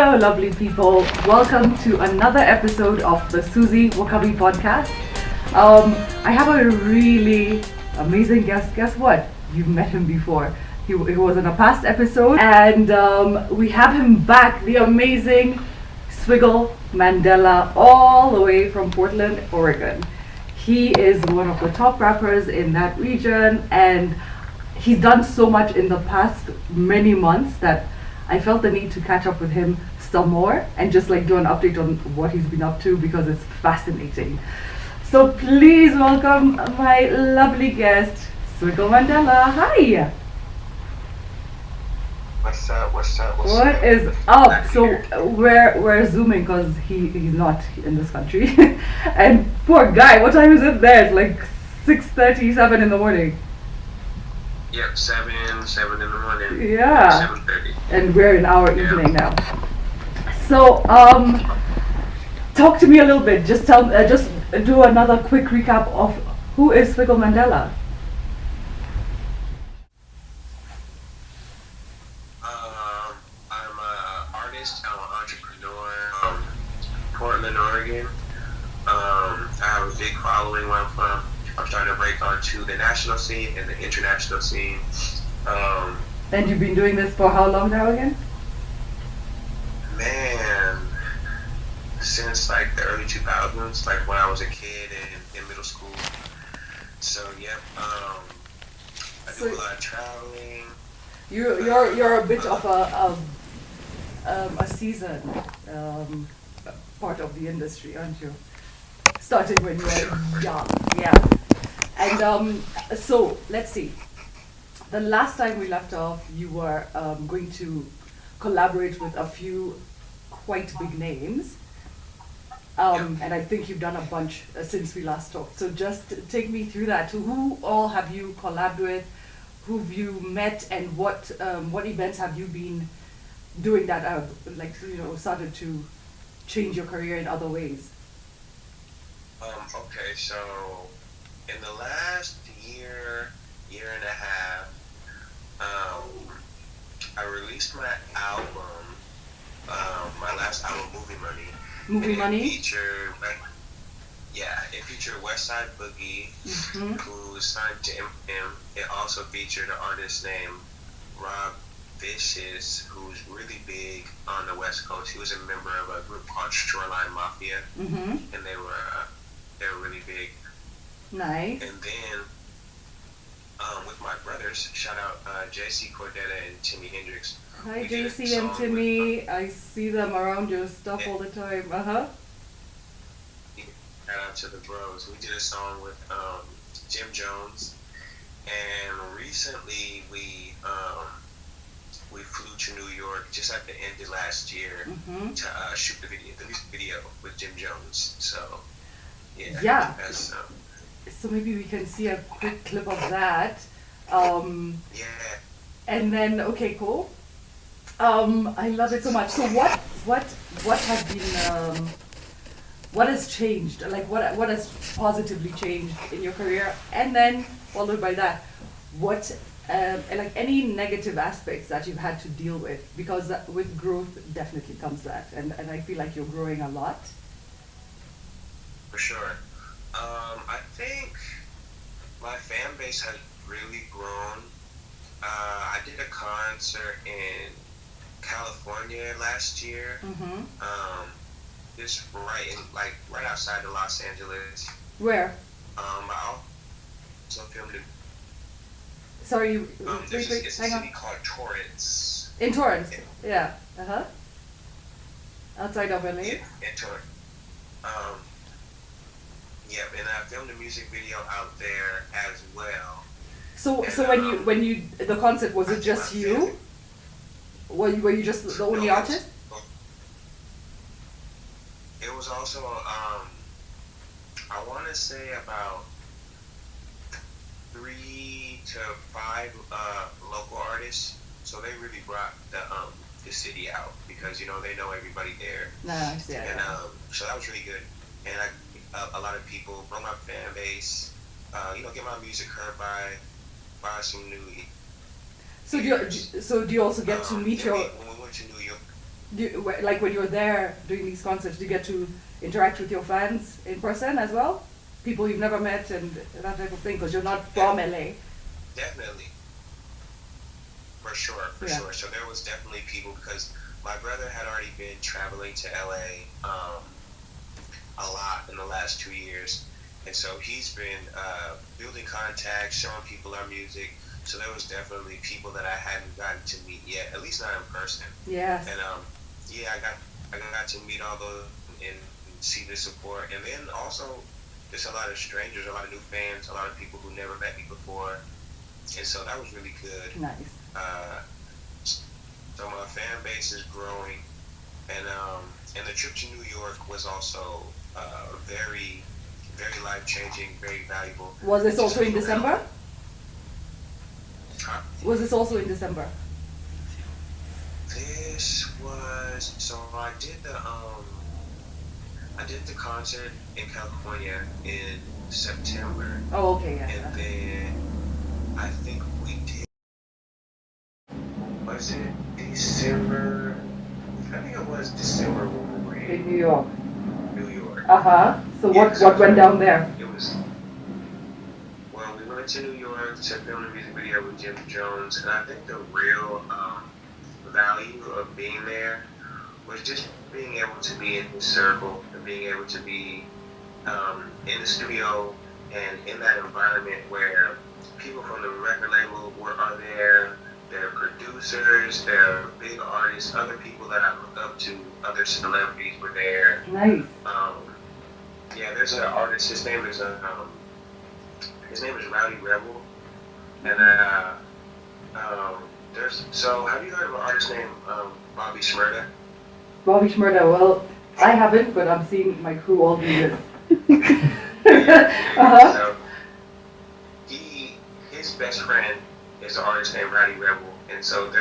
Hello, lovely people. Welcome to another episode of the Suzie Wokabi podcast. I have a really amazing guest. Guess what? You've met him before. He was in a past episode, and we have him back. The amazing Swiggle Mandela, all the way from Portland, Oregon. He is one of the top rappers in that region, and he's done so much in the past many months that I felt the need to catch up with him some more and just like do an update on what he's been up to because it's fascinating. So please welcome my lovely guest, Swiggle Mandela. Hi. What's up? What is up? So we're zooming because he's not in this country, and poor guy. What time is it there? It's like 6:37 in the morning. Yep, 7 in the morning. Yeah. 7:30. And we're in our evening now. So, talk to me a little bit. Just do another quick recap of who is Swiggle Mandela. I'm an artist. I'm an entrepreneur. Portland, Oregon. I have a big following where I'm from. I'm starting to break onto the national scene and the international scene. And you've been doing this for how long now again? Man, since like the early 2000s, like when I was a kid in middle school. So yep, I do a lot of traveling. You're a bit of a seasoned part of the industry, aren't you? Starting when you were young, yeah. And so let's see. The last time we left off, you were going to collaborate with a few quite big names. And I think you've done a bunch since we last talked. So just take me through that. To who all have you collabed with? Who've you met? And what events have you been doing that started to change your career in other ways? Okay, so in the last year and a half, I released my album, my last album, Movie Money. Movie Money? It featured Westside Boogie, who signed to Eminem. It also featured an artist named Rob Vicious, who's really big on the West Coast. He was a member of a group called Shoreline Mafia, and they were really big. Nice. And then with my brothers, shout out JC Cordetta and Timmy Hendrix. Hi JC and Timmy. I see them around your stuff all the time. Shout out to the bros. We did a song with Jim Jones, and recently we flew to New York just at the end of last year to shoot the music video with Jim Jones. So yeah. That's, so maybe we can see a quick clip of that. yeah. And then okay, cool. I love it so much. So what has been what has changed? Like what has positively changed in your career? And then followed by that, what like any negative aspects that you've had to deal with? Because with growth definitely comes that, and I feel like you're growing a lot. For sure. I think my fan base has really grown. I did a concert in California last year. Just right outside of Los Angeles. Where? I also filmed it. Sorry, There's a city called Torrance. In Torrance, yeah. Outside of LA. Yeah, in Torrance. Yep, and I filmed a music video out there as well. So And, when you the concert, was it just you? Were you just the only artist? It was also I want to say about 3 to 5 local artists. So they really brought the city out because they know everybody there. Nice, yeah. And so that was really good. And a lot of people from my fan base, get my music heard by some new. So do you also get to meet your? When we went to New York. Like when you're there doing these concerts, do you get to interact with your fans in person as well? People you've never met and that type of thing, because you're not from LA. Definitely, for Yeah. sure. So there was definitely people because my brother had already been traveling to LA a lot in the last 2 years, and so he's been building contacts, showing people our music. So there was definitely people that I hadn't gotten to meet yet, at least not in person. Yes. And yeah, I got to meet all those and see the support, and then also just a lot of strangers, a lot of new fans, a lot of people who never met me before, and so that was really good. Nice. So my fan base is growing, and the trip to New York was also very, very life changing, very valuable. Was this also in December? Was this also in December? This was so I did the concert in California in September. Oh, okay, yeah. And then I think we did. Was it December? I think it was December when we were In New York. New York. So what went down there? It was. Well, we went to New York to film a music video with Jim Jones, and I think the real value of being there was just being able to be in his circle and being able to be in the studio and in that environment where people from the record label are there, there are producers, there are big artists, other people that I look up to, other celebrities were there. Nice. Yeah, there's an artist, his name is Rowdy Rebel, and so have you heard of an artist named Bobby Shmurda? Bobby Shmurda, well, I haven't, but I'm seeing my crew all do this. So his best friend is an artist named Rowdy Rebel, and so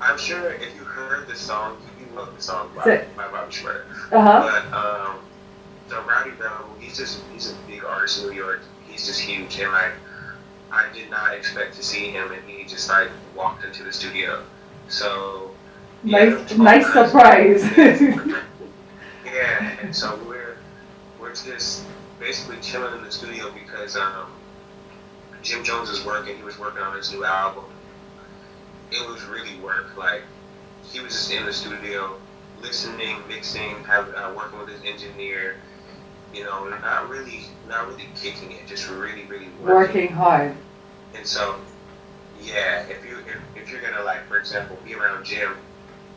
I'm sure if you heard the song, you know the song by Bobby Shmurda. But so Rowdy Rebel, he's a big artist in New York. He's just huge, and I did not expect to see him, and he just walked into the studio. So nice surprise. Yeah, and so we're just basically chilling in the studio because Jim Jones is working. He was working on his new album. It was really work. Like he was just in the studio, listening, mixing, working with his engineer. You know, not really kicking it, just really working hard. And so, yeah, if you're gonna for example, be around Jim,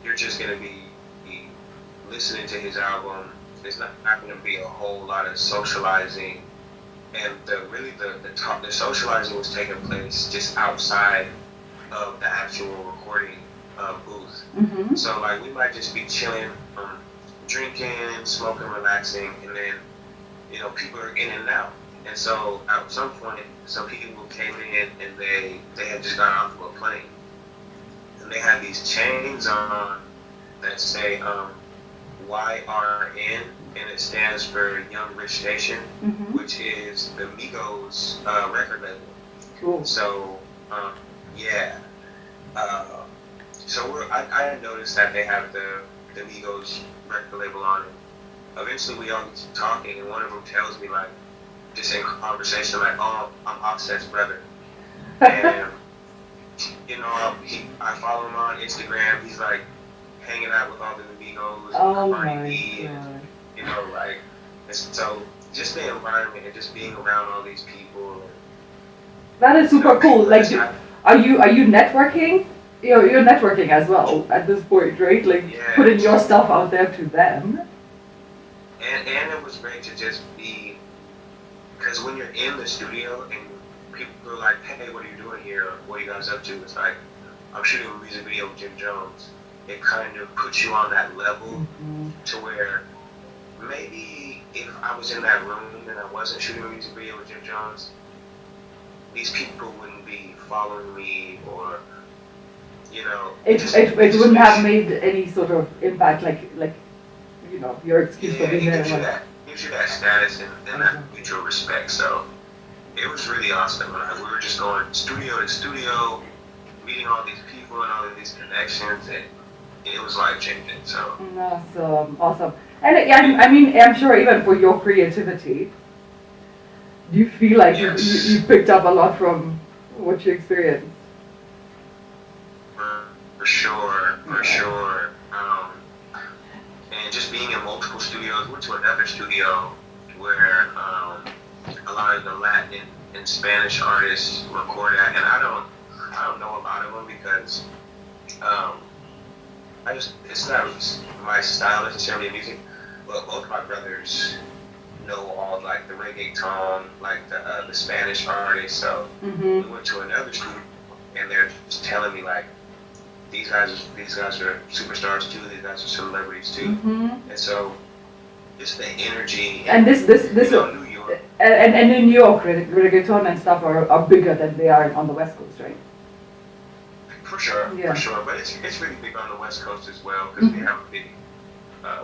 you're just gonna be listening to his album. There's not gonna be a whole lot of socializing, and the socializing was taking place just outside of the actual recording booth. Mm-hmm. So we might just be chilling, drinking, smoking, relaxing, and then people are in and out. And so at some point, some people came in and they had just got off of a plane, and they had these chains on that say YRN, and it stands for Young Rich Nation, mm-hmm. which is the Migos record label. Cool. So yeah, so I noticed that they have the Migos record label on it. Eventually we all get to talking, and one of them tells me just in conversation oh, I'm Offset's brother, and I follow him on Instagram. He's hanging out with all the Amigos, oh Cardi B, and and so just the environment and just being around all these people. That is super cool. Are you networking? You're networking as well at this point, right? Yeah. Putting your stuff out there to them. And it was great to just be, because when you're in the studio and people are like, hey, what are you doing here? What are you guys up to? It's I'm shooting a music video with Jim Jones. It kind of puts you on that level, mm-hmm. to where maybe if I was in that room and I wasn't shooting a music video with Jim Jones, these people wouldn't be following me, or it wouldn't have made any sort of impact, your excuse for being there. Gives you that status and that mutual respect. So it was really awesome. We were just going studio to studio, meeting all these people and all of these connections, and it was life changing. So Awesome, awesome. And I mean, I'm sure even for your creativity, do you feel like yes, you picked up a lot from what you experienced? for sure, for Yeah. sure. And just being in multiple studios, went to another studio where a lot of the Latin and Spanish artists record at, and I don't know a lot of them because um, I just it's not my style necessarily in music, but both my brothers know all like the reggaeton, like the Spanish artists. So Mm-hmm. we went to another studio, and they're just telling me like these guys are superstars too. These guys are celebrities too, Mm-hmm. and so just the energy And and this New York. and in New York, reggaeton and stuff are bigger than they are on the West Coast, right? For Yeah. sure. But it's really big on the West Coast as well because Mm-hmm.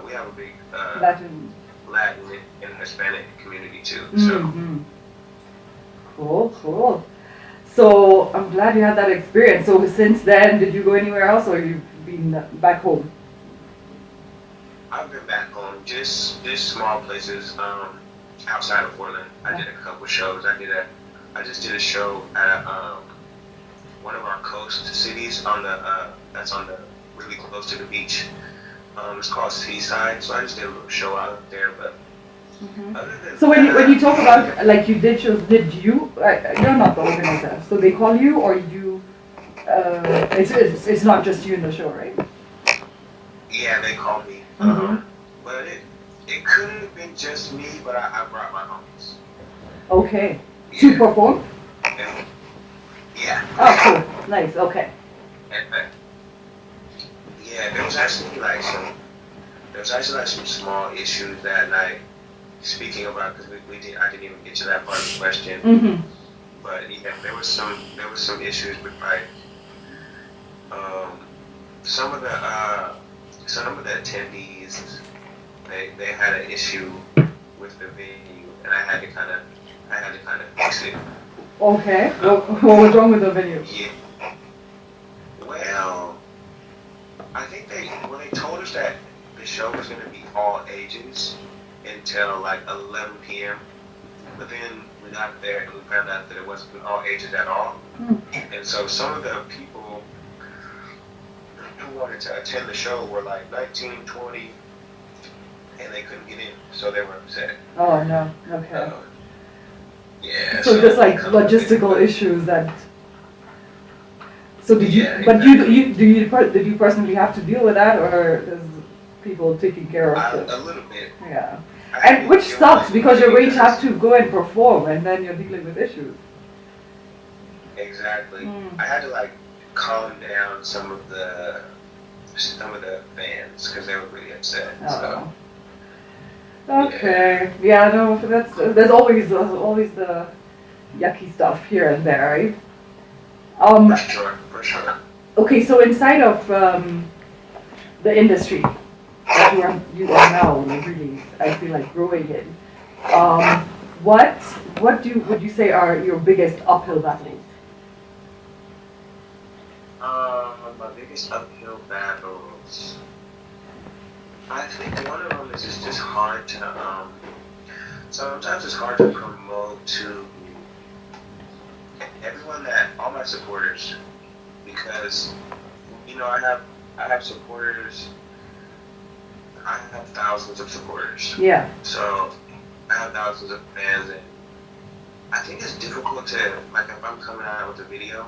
we have a big Latin. Latin and Hispanic community too. So Mm-hmm. Cool, cool. So I'm glad you had that experience. So since then, did you go anywhere else, or you've been back home? I've been back home, just small places outside of Portland. I did a couple shows. I just did a show at one of our coast cities on the that's on the really close to the beach. It's called Seaside. So I just did a little show out there, but. Mm-hmm. Other than So when you talk that, about like you did shows, did you? You're not the organizer, so they call you, or you? It's not just you in the show, right? yeah, they called me. Mm-hmm. But it could have been just me, but I brought my homies. Okay. To Yeah, perform? and, yeah, Oh, cool. Nice. Okay. and, yeah. There was actually like some small issues that night. Speaking about because I didn't even get to that part of the question, Mm-hmm. but yeah, there was some issues with like um, some of the attendees. They had an issue with the venue, and I had to kind of fix it. Okay. Um, What was wrong with the venue? yeah. Well, I think they told us that the show was going to be all ages until like 11 p.m. But then we got there and we found out that it wasn't all ages at all. Hmm. And so some of the people who wanted to attend the show were like 19, 20, and they couldn't get in, so they were upset. Oh no. Okay. Uh, yeah. So just like come up with- logistical issues that. So did you? Yeah, But exactly. did you personally have to deal with that, or is people taking care of it? A little bit. Yeah. I had And to which deal sucks with it because you because- have to go and perform, and then you're dealing with issues. Exactly. Mm. I had to like calm down some of the fans because they were really upset. So Oh. Okay. Yeah. No. There's always the yucky stuff here and there, right? for sure. Okay. So inside of the industry that you are now really, I feel like growing in. Um, what would you say are your biggest uphill battles? My biggest uphill battles. I think one of them is just hard to sometimes it's hard to promote to all my supporters because I have supporters. I have thousands of supporters. Yeah. So I have thousands of fans, and I think it's difficult to like if I'm coming out with a video,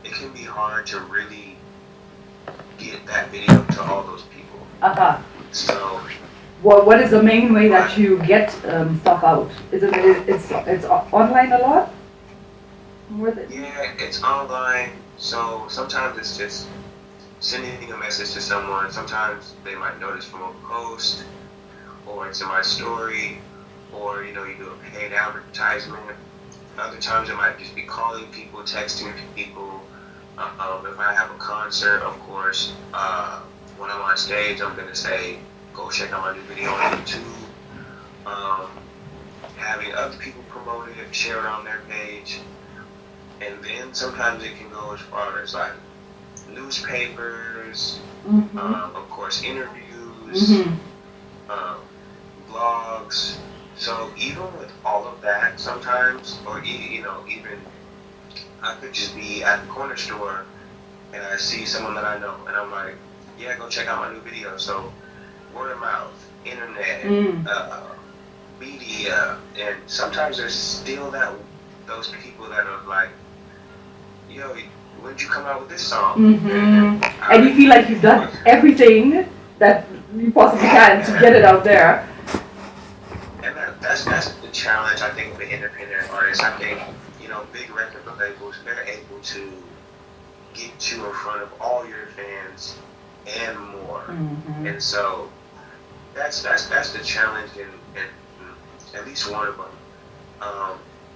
it can be hard to really get that video to all those people. Uh-huh. So What is the main way that you get stuff out? Is it's online a lot? With it? yeah, it's online. So sometimes it's just sending a message to someone. Sometimes they might notice from a post, or it's in my story, or you do a paid advertisement. Other times it might just be calling people, texting people. If I have a concert, of course, when I'm on stage, I'm gonna say, go check out my new video on YouTube. Having other people promote it, share it on their page, and then sometimes it can go as far as like newspapers, of course, interviews, Mm-hmm. um, blogs. So even with all of that, sometimes, or even I could just be at the corner store and I see someone that I know, and I'm like, yeah, go check out my new video. So word of mouth, internet, Mm. media, and sometimes there's still those people that are like, yo, when did you come out with this song? Mm-hmm. And you feel like you've done everything that you possibly can to get it out there. And that's the challenge, I think, with independent artists. I think, big record labels, they're able to get you in front of all your fans and more. Mm-hmm. And so that's the challenge, and at least one of them.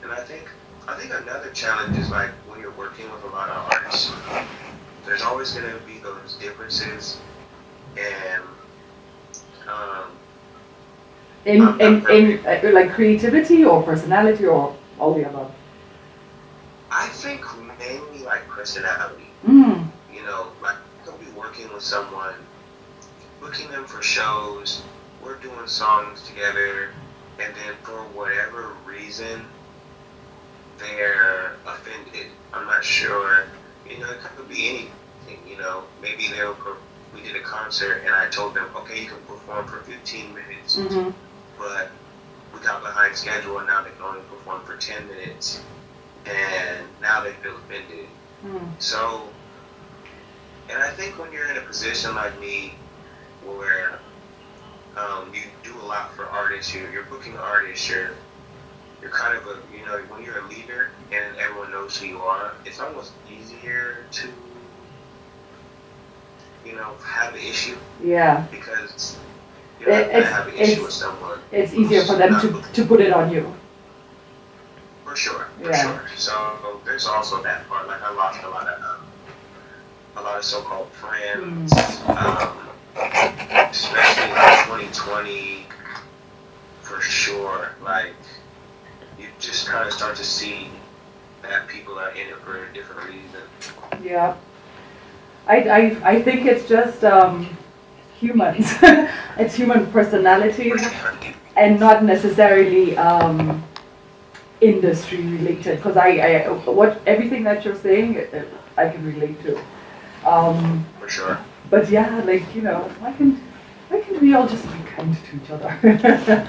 And I think another challenge is like when you're working with a lot of artists, there's always going to be those differences, and in like creativity or personality or all the above. I think mainly like personality. Mm. Like I could be working with someone, booking them for shows, we're doing songs together, and then for whatever reason, they're offended. I'm not sure. It could be anything. Maybe we did a concert and I told them, okay, you can perform for 15 minutes, Mm-hmm. but we got behind schedule and now they can only perform for 10 minutes, and now they feel offended. Mm. So, and I think when you're in a position like me, where you do a lot for artists, you're booking artists, you're kind of when you're a leader and everyone knows who you are, it's almost easier to, have an issue. Yeah. Because you're not going to have an issue with someone. It's easier for them to put it on you. For sure. Yeah. So there's also that part. Like I lost a lot of so-called friends, especially in 2020, for sure. Like you just kind of start to see that people are in it for a different reason. Yeah. I think it's just humans. It's human personalities and not necessarily industry related. Because everything that you're saying, I can relate to. For sure. But yeah, like why can't we all just be kind to each other?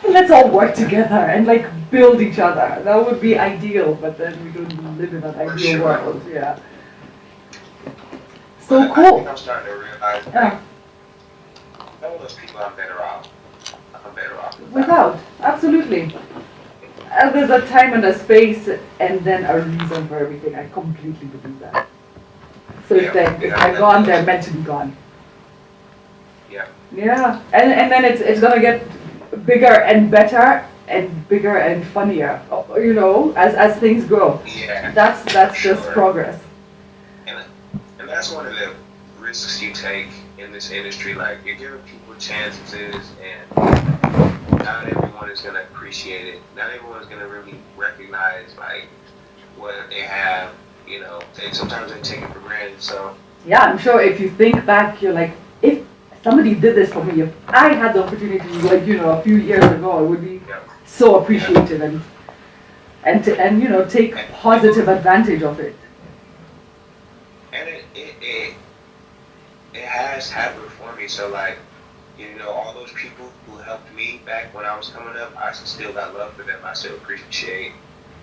And let's all work together and like build each other. That would be ideal, but then we don't live in an ideal world. Yeah. So but cool. I think I'm starting to realize that all those people I'm better off Without, absolutely. There's a time and a space and then a reason for everything. I completely believe that. So if they're gone, they're meant to be gone. Yeah. Yeah, and then it's gonna get bigger and better and bigger and funnier. As things grow. Yeah. That's just progress. And that's one of the risks you take in this industry. Like you're giving people chances, and not everyone is gonna appreciate it. Not everyone is gonna really recognize like what they have. Sometimes they take it for granted. So yeah, I'm sure if you think back, you're like, if somebody did this for me, if I had the opportunity, like a few years ago, it would be so appreciated and take positive advantage of it. And it has happened for me. So like, all those people who helped me back when I was coming up, I still got love for them. I still appreciate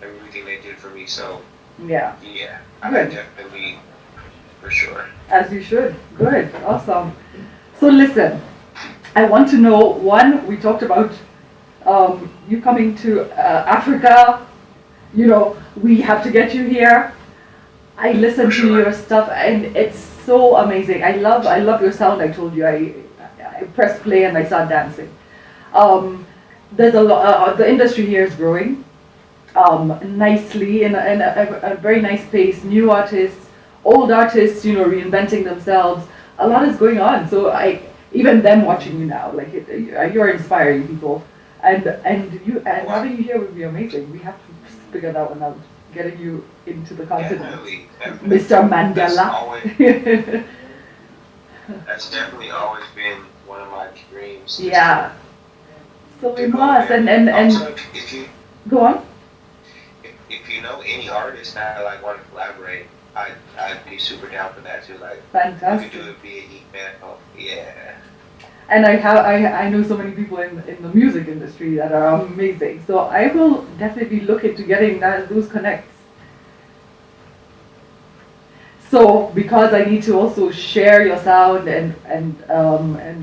everything they did for me. So yeah, I definitely, for sure. As you should. Good, awesome. So listen, I want to know, one, we talked about you coming to Africa. We have to get you here. I listen to your stuff and it's so amazing. I love your sound. I told you, I pressed play and I started dancing. There's a lot. The industry here is growing nicely in a very nice pace. New artists, old artists, reinventing themselves. A lot is going on. So even them watching you now, like you're inspiring people, and having you here would be amazing. We have to figure that one out. getting you into the continent. Definitely. Mr. Mandela. That's definitely always been one of my dreams. Yeah. So we To go must, there. and Also, if you go on. if you know any artists that like want to collaborate, I'd be super down for that too. Like we could Fantastic. do it via email. Yeah. And I know so many people in the music industry that are amazing. So I will definitely look into getting those connects. So because I need to also share your sound and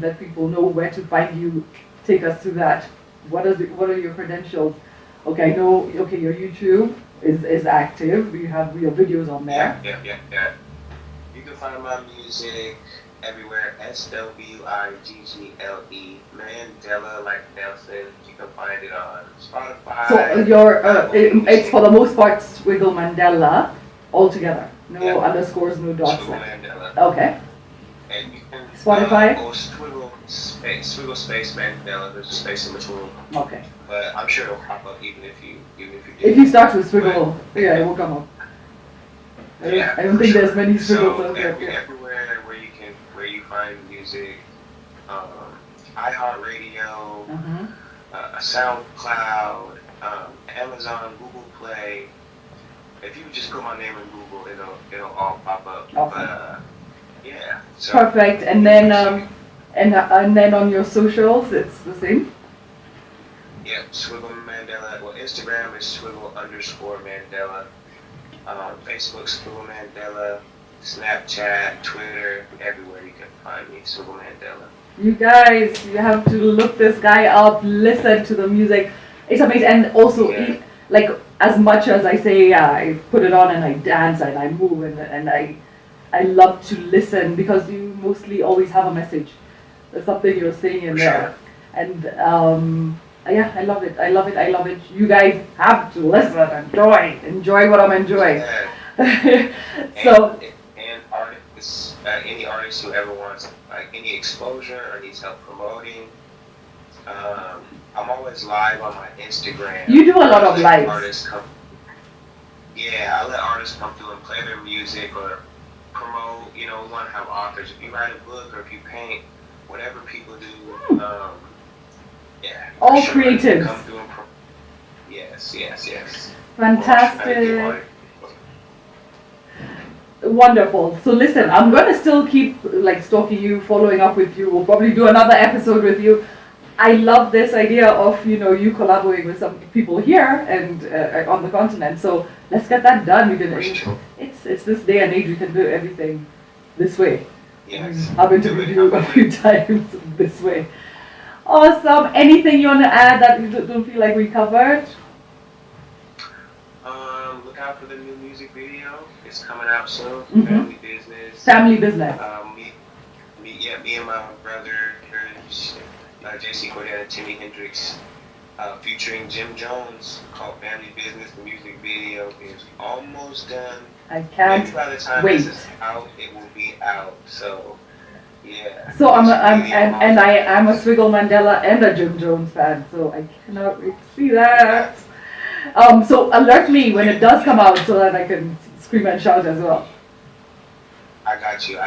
let people know where to find you, take us through that. What are your credentials? Okay, I know. Okay, your YouTube is active. You have your videos on there. Yeah. You can find my music everywhere. SWIGGLE Mandela like Nelson. You can find it on Spotify. So it's for the most part Swiggle Mandela altogether. No underscores, no dots. Swiggle Mandela. Okay. And you can Spotify. Or Swiggle space Mandela. There's a space in between. Okay. But I'm sure it'll pop up even if you do. If you start with Swiggle, yeah, it will come up. I don't think there's many Swiggles out there. Everywhere where you find music, iHeartRadio, SoundCloud, Amazon, Google Play. If you just put my name in Google, it'll all pop up. Awesome. But yeah. So perfect. And then and then on your socials, it's the same. Yeah, Swiggle Mandela. Well, Instagram is Swiggle_Mandela. Facebook, Swiggle Mandela. Snapchat, Twitter, everywhere you can find me, Swiggle Mandela. You guys, you have to look this guy up, listen to the music. It's amazing. And also, like, as much as I say, I put it on and I dance and I move and I love to listen because you mostly always have a message. There's something you're saying in there. And yeah, I love it. You guys have to listen, enjoy what I'm enjoying. Yeah. So. And artists, any artist who ever wants like any exposure or needs help promoting, I'm always live on my Instagram. You do a lot of lives. I let artists come through and play their music or promote. You know, we want to have authors. If you write a book or if you paint, whatever people do. All creatives. Come through and yes. Fantastic. Wonderful. So listen, I'm gonna still keep like stalking you, following up with you. We'll probably do another episode with you. I love this idea of you collaborating with some people here and on the continent. So let's get that done. We can. It's this day and age. We can do everything this way. Yes. I've interviewed you a few times this way. Awesome. Anything you want to add that you don't feel like we covered? Look out for the new music video. It's coming out soon. Mm-hmm. Family business. Me and my brother, JC Cordell and Timmy Hendrix, featuring Jim Jones, called Family Business. The music video is almost done. I can't Maybe by the time wait. this is out, it will be out. So. Yeah. So I'm a Swiggle Mandela and a Jim Jones fan, so I cannot wait to see that. So alert me when it does come out so that I can scream and shout as well. I got you.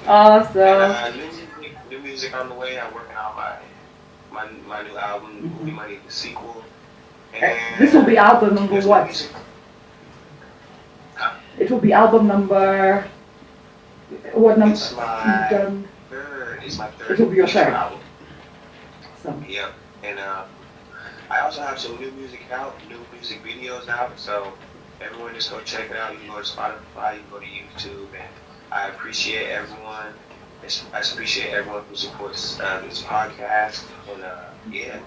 Awesome. And, new music on the way. I'm working on my new album, Movie Money, the sequel. And this will be album number what? Huh? It will be album number. What number? It's my third. It will be your third album. Awesome. Yep. And I also have some new music out, new music videos out. So everyone just go check it out. You can go to Spotify, you can go to YouTube, and I appreciate everyone. I appreciate everyone who supports this podcast. And yeah.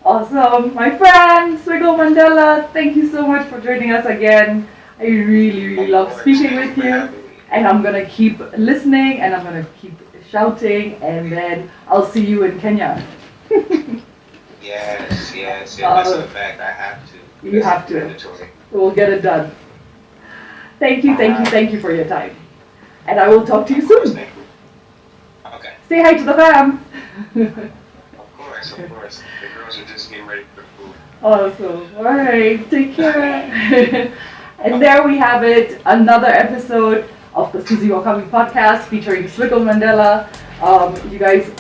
Awesome, my friend Swiggle Mandela. Thank you so much for joining us again. I really love speaking with you. And I'm gonna keep listening and I'm gonna keep shouting and then I'll see you in Kenya. Yes. That's a fact. I have to. You have to. Mandatory. We'll get it done. Thank you for your time. And I will talk to you soon. Okay. Say hi to the fam. Of course. The girls are just getting ready for food. Awesome. All right. Take care. And there we have it. Another episode of the Suzie Wokabi podcast featuring Swiggle Mandela. You guys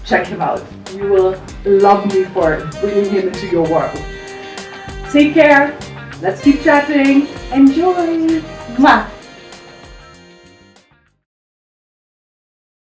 check him out. You will love me for bringing him into your world. Take care. Let's keep chatting. Enjoy. Mwah.